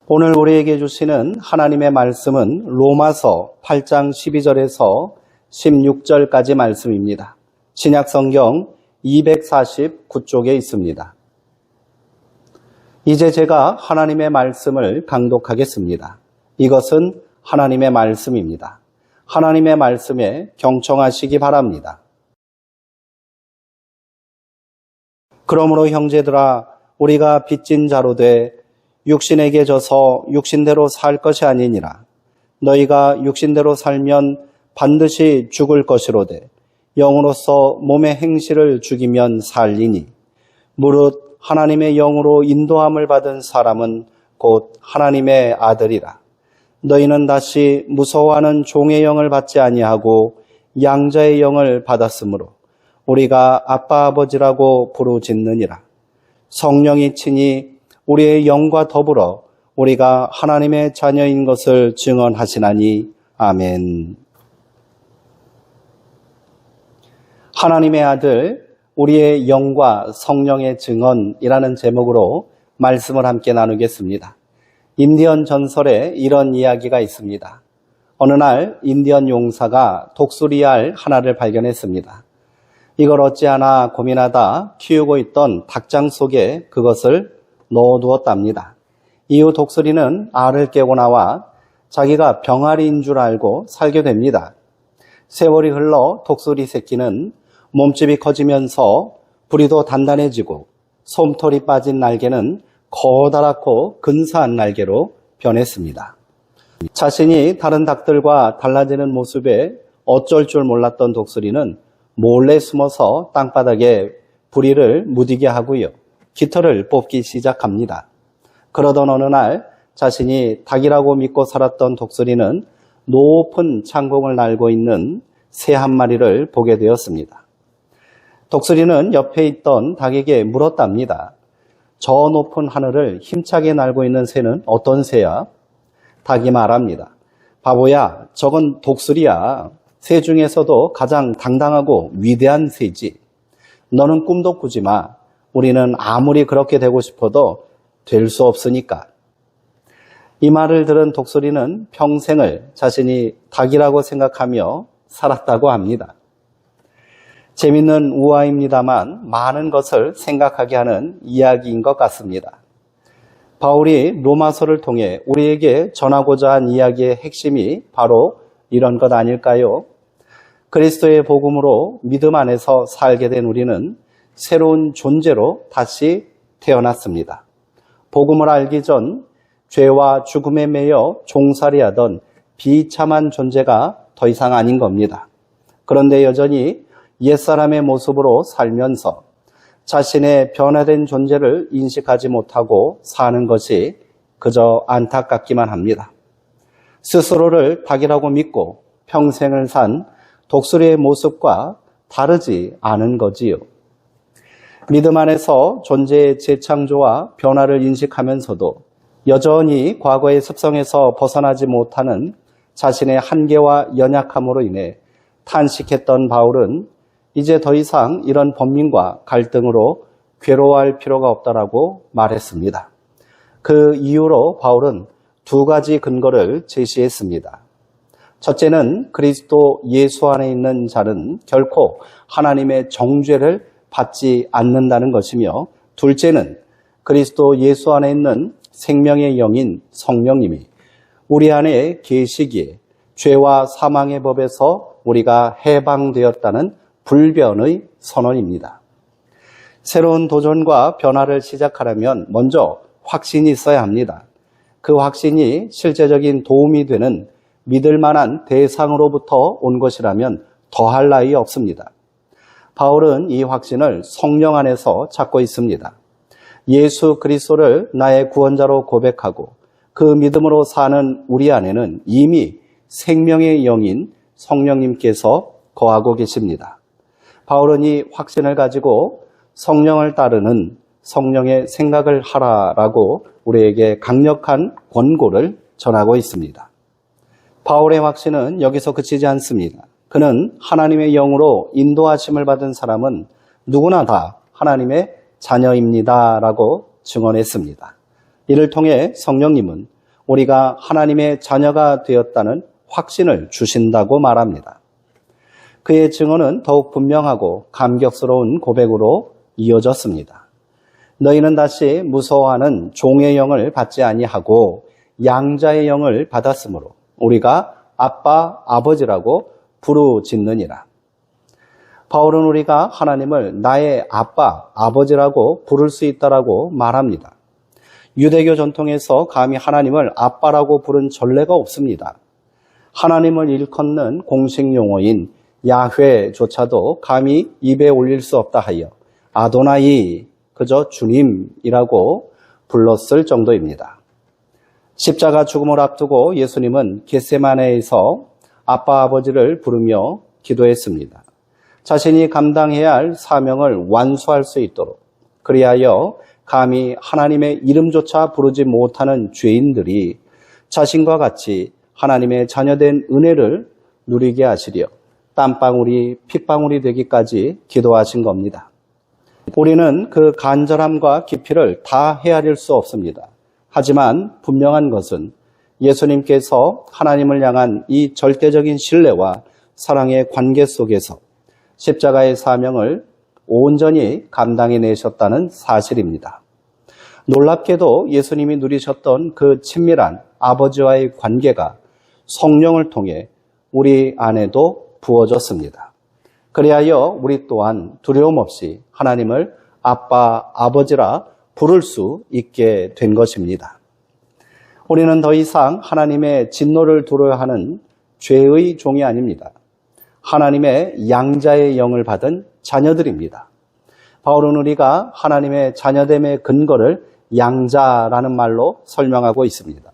오늘 우리에게 주시는 하나님의 말씀은 로마서 8장 12절에서 16절까지 말씀입니다. 신약성경 249쪽에 있습니다. 이제 제가 하나님의 말씀을 강독하겠습니다. 이것은 하나님의 말씀입니다. 하나님의 말씀에 경청하시기 바랍니다. 그러므로 형제들아, 우리가 빚진 자로 돼 육신에게 져서 육신대로 살 것이 아니니라. 너희가 육신대로 살면 반드시 죽을 것이로되 영으로서 몸의 행실을 죽이면 살리니 무릇 하나님의 영으로 인도함을 받은 사람은 곧 하나님의 아들이라. 너희는 다시 무서워하는 종의 영을 받지 아니하고 양자의 영을 받았으므로 우리가 아빠 아버지라고 부르짖느니라. 성령이 친히 우리의 영과 더불어 우리가 하나님의 자녀인 것을 증언하시나니 아멘. 하나님의 아들, 우리의 영과 성령의 증언이라는 제목으로 말씀을 함께 나누겠습니다. 인디언 전설에 이런 이야기가 있습니다. 어느 날 인디언 용사가 독수리알 하나를 발견했습니다. 이걸 어찌하나 고민하다 키우고 있던 닭장 속에 그것을 넣어두었답니다. 이후 독수리는 알을 깨고 나와 자기가 병아리인 줄 알고 살게 됩니다. 세월이 흘러 독수리 새끼는 몸집이 커지면서 부리도 단단해지고 솜털이 빠진 날개는 커다랗고 근사한 날개로 변했습니다. 자신이 다른 닭들과 달라지는 모습에 어쩔 줄 몰랐던 독수리는 몰래 숨어서 땅바닥에 부리를 무디게 하고요. 깃털을 뽑기 시작합니다. 그러던 어느 날 자신이 닭이라고 믿고 살았던 독수리는 높은 창공을 날고 있는 새 한 마리를 보게 되었습니다. 독수리는 옆에 있던 닭에게 물었답니다. 저 높은 하늘을 힘차게 날고 있는 새는 어떤 새야? 닭이 말합니다. 바보야, 저건 독수리야. 새 중에서도 가장 당당하고 위대한 새지. 너는 꿈도 꾸지 마. 우리는 아무리 그렇게 되고 싶어도 될 수 없으니까. 이 말을 들은 독수리는 평생을 자신이 닭이라고 생각하며 살았다고 합니다. 재밌는 우화입니다만 많은 것을 생각하게 하는 이야기인 것 같습니다. 바울이 로마서를 통해 우리에게 전하고자 한 이야기의 핵심이 바로 이런 것 아닐까요? 그리스도의 복음으로 믿음 안에서 살게 된 우리는 새로운 존재로 다시 태어났습니다. 복음을 알기 전 죄와 죽음에 매여 종살이하던 비참한 존재가 더 이상 아닌 겁니다. 그런데 여전히 옛사람의 모습으로 살면서 자신의 변화된 존재를 인식하지 못하고 사는 것이 그저 안타깝기만 합니다. 스스로를 닭이라고 믿고 평생을 산 독수리의 모습과 다르지 않은 거지요. 믿음 안에서 존재의 재창조와 변화를 인식하면서도 여전히 과거의 습성에서 벗어나지 못하는 자신의 한계와 연약함으로 인해 탄식했던 바울은 이제 더 이상 이런 번민과 갈등으로 괴로워할 필요가 없다라고 말했습니다. 그 이유로 바울은 두 가지 근거를 제시했습니다. 첫째는 그리스도 예수 안에 있는 자는 결코 하나님의 정죄를 받지 않는다는 것이며, 둘째는 그리스도 예수 안에 있는 생명의 영인 성령님이 우리 안에 계시기에 죄와 사망의 법에서 우리가 해방되었다는 불변의 선언입니다. 새로운 도전과 변화를 시작하려면 먼저 확신이 있어야 합니다. 그 확신이 실제적인 도움이 되는 믿을 만한 대상으로부터 온 것이라면 더할 나위 없습니다. 바울은 이 확신을 성령 안에서 찾고 있습니다. 예수 그리스도를 나의 구원자로 고백하고 그 믿음으로 사는 우리 안에는 이미 생명의 영인 성령님께서 거하고 계십니다. 바울은 이 확신을 가지고 성령을 따르는 성령의 생각을 하라라고 우리에게 강력한 권고를 전하고 있습니다. 바울의 확신은 여기서 그치지 않습니다. 그는 하나님의 영으로 인도하심을 받은 사람은 누구나 다 하나님의 자녀입니다라고 증언했습니다. 이를 통해 성령님은 우리가 하나님의 자녀가 되었다는 확신을 주신다고 말합니다. 그의 증언은 더욱 분명하고 감격스러운 고백으로 이어졌습니다. 너희는 다시 무서워하는 종의 영을 받지 아니하고 양자의 영을 받았으므로 우리가 아빠, 아버지라고 부르짖느니라. 바울은 우리가 하나님을 나의 아빠, 아버지라고 부를 수 있다라고 말합니다. 유대교 전통에서 감히 하나님을 아빠라고 부른 전례가 없습니다. 하나님을 일컫는 공식 용어인 야훼조차도 감히 입에 올릴 수 없다 하여 아도나이, 그저 주님이라고 불렀을 정도입니다. 십자가 죽음을 앞두고 예수님은 겟세마네에서 아빠 아버지를 부르며 기도했습니다. 자신이 감당해야 할 사명을 완수할 수 있도록, 그리하여 감히 하나님의 이름조차 부르지 못하는 죄인들이 자신과 같이 하나님의 자녀된 은혜를 누리게 하시려 땀방울이 핏방울이 되기까지 기도하신 겁니다. 우리는 그 간절함과 깊이를 다 헤아릴 수 없습니다. 하지만 분명한 것은 예수님께서 하나님을 향한 이 절대적인 신뢰와 사랑의 관계 속에서 십자가의 사명을 온전히 감당해내셨다는 사실입니다. 놀랍게도 예수님이 누리셨던 그 친밀한 아버지와의 관계가 성령을 통해 우리 안에도 부어졌습니다. 그리하여 우리 또한 두려움 없이 하나님을 아빠, 아버지라 부를 수 있게 된 것입니다. 우리는 더 이상 하나님의 진노를 두려야 하는 죄의 종이 아닙니다. 하나님의 양자의 영을 받은 자녀들입니다. 바울은 우리가 하나님의 자녀됨의 근거를 양자라는 말로 설명하고 있습니다.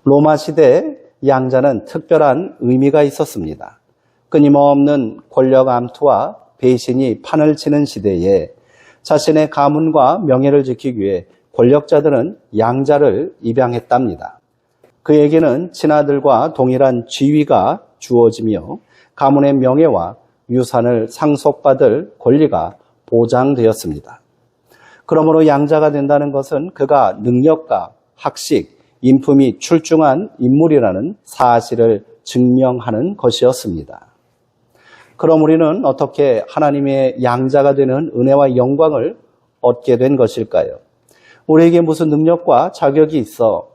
로마 시대 양자는 특별한 의미가 있었습니다. 끊임없는 권력 암투와 배신이 판을 치는 시대에 자신의 가문과 명예를 지키기 위해 권력자들은 양자를 입양했답니다. 그에게는 친아들과 동일한 지위가 주어지며 가문의 명예와 유산을 상속받을 권리가 보장되었습니다. 그러므로 양자가 된다는 것은 그가 능력과 학식, 인품이 출중한 인물이라는 사실을 증명하는 것이었습니다. 그럼 우리는 어떻게 하나님의 양자가 되는 은혜와 영광을 얻게 된 것일까요? 우리에게 무슨 능력과 자격이 있어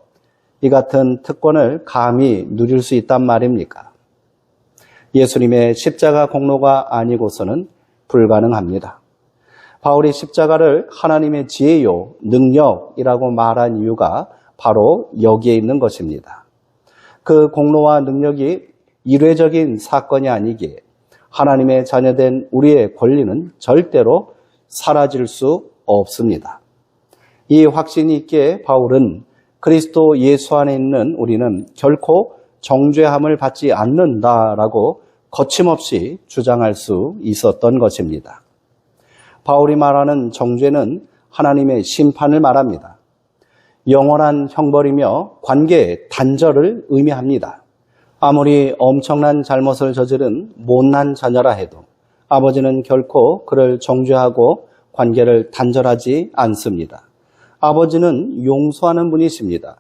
이 같은 특권을 감히 누릴 수 있단 말입니까? 예수님의 십자가 공로가 아니고서는 불가능합니다. 바울이 십자가를 하나님의 지혜요, 능력이라고 말한 이유가 바로 여기에 있는 것입니다. 그 공로와 능력이 일회적인 사건이 아니기에 하나님의 자녀된 우리의 권리는 절대로 사라질 수 없습니다. 이 확신이 있기에 바울은 그리스도 예수 안에 있는 우리는 결코 정죄함을 받지 않는다라고 거침없이 주장할 수 있었던 것입니다. 바울이 말하는 정죄는 하나님의 심판을 말합니다. 영원한 형벌이며 관계의 단절을 의미합니다. 아무리 엄청난 잘못을 저지른 못난 자녀라 해도 아버지는 결코 그를 정죄하고 관계를 단절하지 않습니다. 아버지는 용서하는 분이십니다.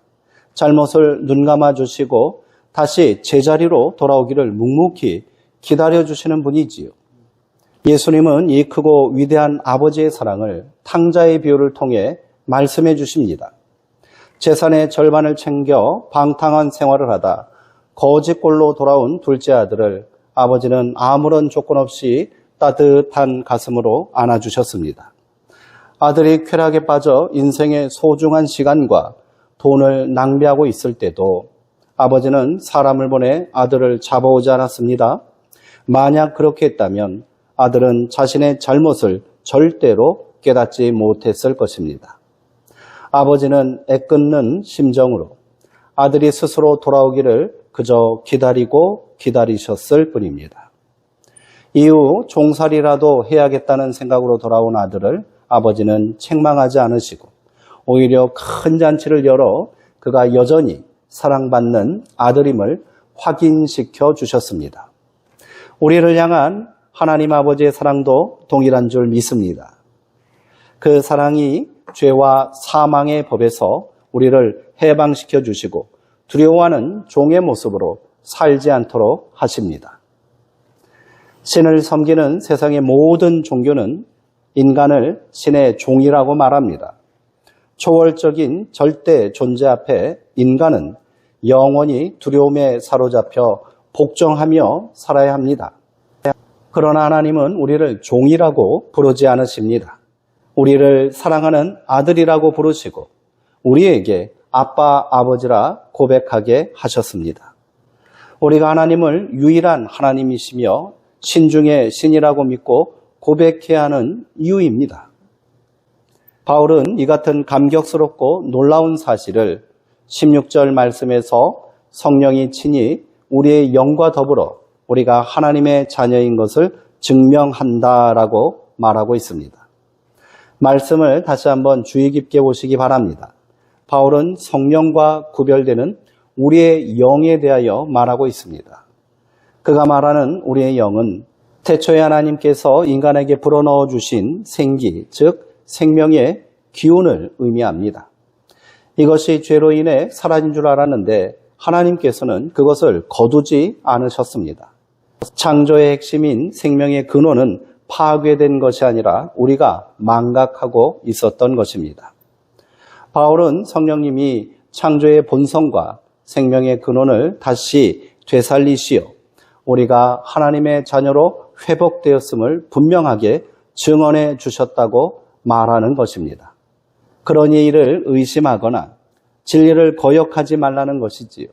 잘못을 눈감아 주시고 다시 제자리로 돌아오기를 묵묵히 기다려주시는 분이지요. 예수님은 이 크고 위대한 아버지의 사랑을 탕자의 비유를 통해 말씀해 주십니다. 재산의 절반을 챙겨 방탕한 생활을 하다 거지꼴로 돌아온 둘째 아들을 아버지는 아무런 조건 없이 따뜻한 가슴으로 안아주셨습니다. 아들이 쾌락에 빠져 인생의 소중한 시간과 돈을 낭비하고 있을 때도 아버지는 사람을 보내 아들을 잡아오지 않았습니다. 만약 그렇게 했다면 아들은 자신의 잘못을 절대로 깨닫지 못했을 것입니다. 아버지는 애끓는 심정으로 아들이 스스로 돌아오기를 그저 기다리고 기다리셨을 뿐입니다. 이후 종살이라도 해야겠다는 생각으로 돌아온 아들을 아버지는 책망하지 않으시고 오히려 큰 잔치를 열어 그가 여전히 사랑받는 아들임을 확인시켜 주셨습니다. 우리를 향한 하나님 아버지의 사랑도 동일한 줄 믿습니다. 그 사랑이 죄와 사망의 법에서 우리를 해방시켜 주시고 두려워하는 종의 모습으로 살지 않도록 하십니다. 신을 섬기는 세상의 모든 종교는 인간을 신의 종이라고 말합니다. 초월적인 절대 존재 앞에 인간은 영원히 두려움에 사로잡혀 복종하며 살아야 합니다. 그러나 하나님은 우리를 종이라고 부르지 않으십니다. 우리를 사랑하는 아들이라고 부르시고 우리에게 아빠, 아버지라 고백하게 하셨습니다. 우리가 하나님을 유일한 하나님이시며 신 중에 신이라고 믿고 고백해야 하는 이유입니다. 바울은 이 같은 감격스럽고 놀라운 사실을 16절 말씀에서 성령이 친히 우리의 영과 더불어 우리가 하나님의 자녀인 것을 증명한다라고 말하고 있습니다. 말씀을 다시 한번 주의 깊게 보시기 바랍니다. 바울은 성령과 구별되는 우리의 영에 대하여 말하고 있습니다. 그가 말하는 우리의 영은 태초에 하나님께서 인간에게 불어넣어 주신 생기, 즉 생명의 기운을 의미합니다. 이것이 죄로 인해 사라진 줄 알았는데 하나님께서는 그것을 거두지 않으셨습니다. 창조의 핵심인 생명의 근원은 파괴된 것이 아니라 우리가 망각하고 있었던 것입니다. 바울은 성령님이 창조의 본성과 생명의 근원을 다시 되살리시어 우리가 하나님의 자녀로 회복되었음을 분명하게 증언해 주셨다고 말하는 것입니다. 그러니 이를 의심하거나 진리를 거역하지 말라는 것이지요.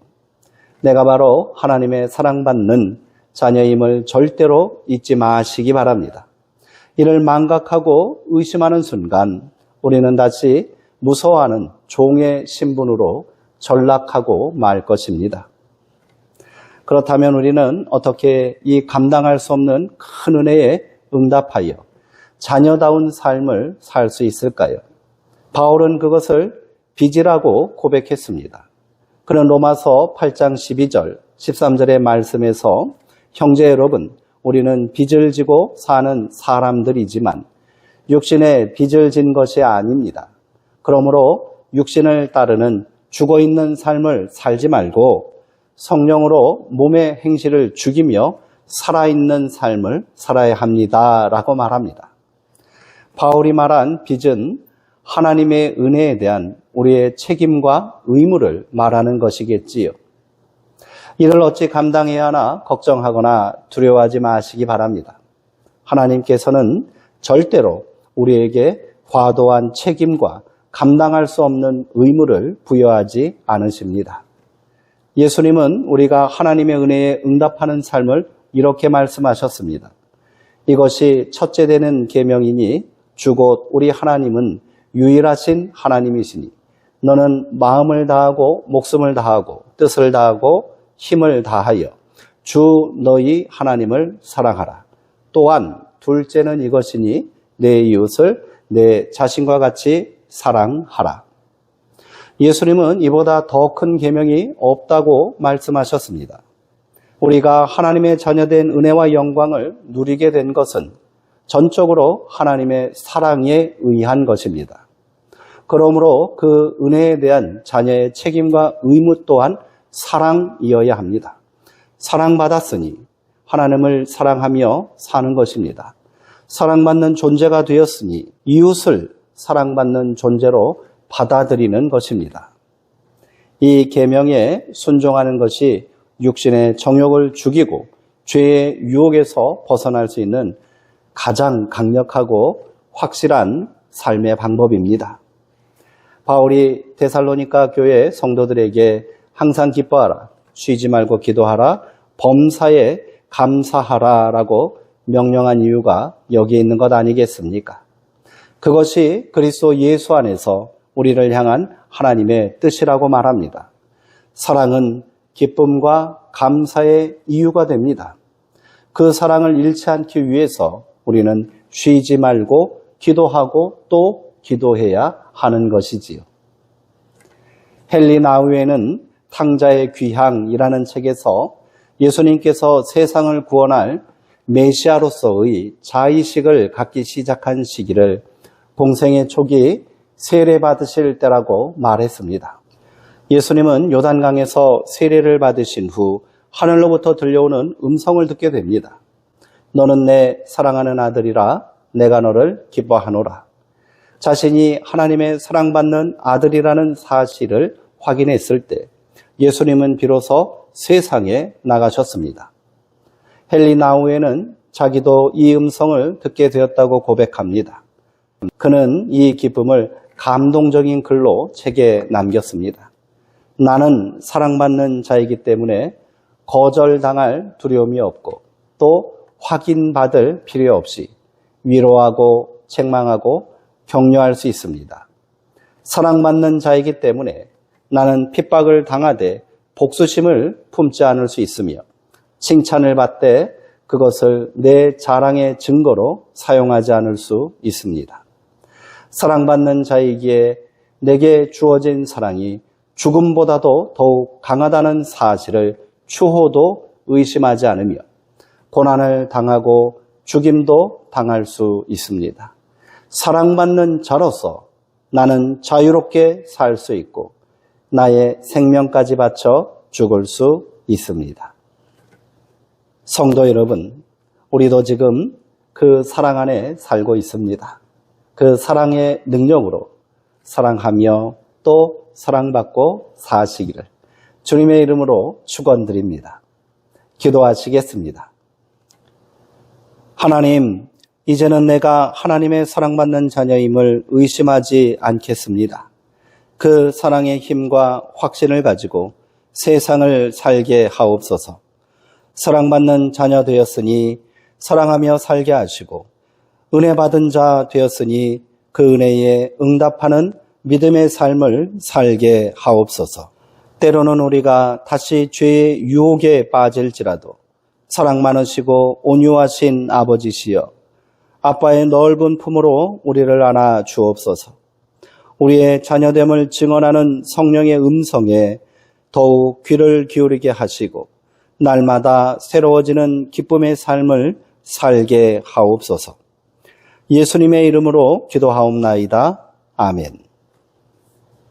내가 바로 하나님의 사랑받는 자녀임을 절대로 잊지 마시기 바랍니다. 이를 망각하고 의심하는 순간 우리는 다시 무서워하는 종의 신분으로 전락하고 말 것입니다. 그렇다면 우리는 어떻게 이 감당할 수 없는 큰 은혜에 응답하여 자녀다운 삶을 살 수 있을까요? 바울은 그것을 빚이라고 고백했습니다. 그는 로마서 8장 12절, 13절의 말씀에서 형제 여러분, 우리는 빚을 지고 사는 사람들이지만 육신에 빚을 진 것이 아닙니다. 그러므로 육신을 따르는 죽어있는 삶을 살지 말고 성령으로 몸의 행실을 죽이며 살아있는 삶을 살아야 합니다. 라고 말합니다. 바울이 말한 빚은 하나님의 은혜에 대한 우리의 책임과 의무를 말하는 것이겠지요. 이를 어찌 감당해야 하나 걱정하거나 두려워하지 마시기 바랍니다. 하나님께서는 절대로 우리에게 과도한 책임과 감당할 수 없는 의무를 부여하지 않으십니다. 예수님은 우리가 하나님의 은혜에 응답하는 삶을 이렇게 말씀하셨습니다. 이것이 첫째 되는 계명이니 주곧 우리 하나님은 유일하신 하나님이시니 너는 마음을 다하고 목숨을 다하고 뜻을 다하고 힘을 다하여 주 너희 하나님을 사랑하라. 또한 둘째는 이것이니 내 이웃을 내 자신과 같이 사랑하라. 예수님은 이보다 더 큰 계명이 없다고 말씀하셨습니다. 우리가 하나님의 자녀된 은혜와 영광을 누리게 된 것은 전적으로 하나님의 사랑에 의한 것입니다. 그러므로 그 은혜에 대한 자녀의 책임과 의무 또한 사랑이어야 합니다. 사랑받았으니 하나님을 사랑하며 사는 것입니다. 사랑받는 존재가 되었으니 이웃을 사랑받는 존재로 받아들이는 것입니다. 이 계명에 순종하는 것이 육신의 정욕을 죽이고 죄의 유혹에서 벗어날 수 있는 가장 강력하고 확실한 삶의 방법입니다. 바울이 데살로니가 교회 성도들에게 항상 기뻐하라, 쉬지 말고 기도하라, 범사에 감사하라 라고 명령한 이유가 여기에 있는 것 아니겠습니까? 그것이 그리스도 예수 안에서 우리를 향한 하나님의 뜻이라고 말합니다. 사랑은 기쁨과 감사의 이유가 됩니다. 그 사랑을 잃지 않기 위해서 우리는 쉬지 말고 기도하고 또 기도해야 하는 것이지요. 헨리 나우에는 탕자의 귀향이라는 책에서 예수님께서 세상을 구원할 메시아로서의 자의식을 갖기 시작한 시기를 공생의 초기 세례 받으실 때라고 말했습니다. 예수님은 요단강에서 세례를 받으신 후 하늘로부터 들려오는 음성을 듣게 됩니다. 너는 내 사랑하는 아들이라 내가 너를 기뻐하노라. 자신이 하나님의 사랑받는 아들이라는 사실을 확인했을 때 예수님은 비로소 세상에 나가셨습니다. 헨리 나우에는 자기도 이 음성을 듣게 되었다고 고백합니다. 그는 이 기쁨을 감동적인 글로 책에 남겼습니다. 나는 사랑받는 자이기 때문에 거절당할 두려움이 없고 또 확인받을 필요 없이 위로하고 책망하고 격려할 수 있습니다. 사랑받는 자이기 때문에 나는 핍박을 당하되 복수심을 품지 않을 수 있으며 칭찬을 받되 그것을 내 자랑의 증거로 사용하지 않을 수 있습니다. 사랑받는 자이기에 내게 주어진 사랑이 죽음보다도 더욱 강하다는 사실을 추호도 의심하지 않으며 고난을 당하고 죽임도 당할 수 있습니다. 사랑받는 자로서 나는 자유롭게 살 수 있고 나의 생명까지 바쳐 죽을 수 있습니다. 성도 여러분, 우리도 지금 그 사랑 안에 살고 있습니다. 그 사랑의 능력으로 사랑하며 또 사랑받고 사시기를 주님의 이름으로 축원드립니다. 기도하시겠습니다. 하나님, 이제는 내가 하나님의 사랑받는 자녀임을 의심하지 않겠습니다. 그 사랑의 힘과 확신을 가지고 세상을 살게 하옵소서. 사랑받는 자녀 되었으니 사랑하며 살게 하시고 은혜 받은 자 되었으니 그 은혜에 응답하는 믿음의 삶을 살게 하옵소서. 때로는 우리가 다시 죄의 유혹에 빠질지라도 사랑 많으시고 온유하신 아버지시여 아빠의 넓은 품으로 우리를 안아 주옵소서. 우리의 자녀됨을 증언하는 성령의 음성에 더욱 귀를 기울이게 하시고 날마다 새로워지는 기쁨의 삶을 살게 하옵소서. 예수님의 이름으로 기도하옵나이다. 아멘.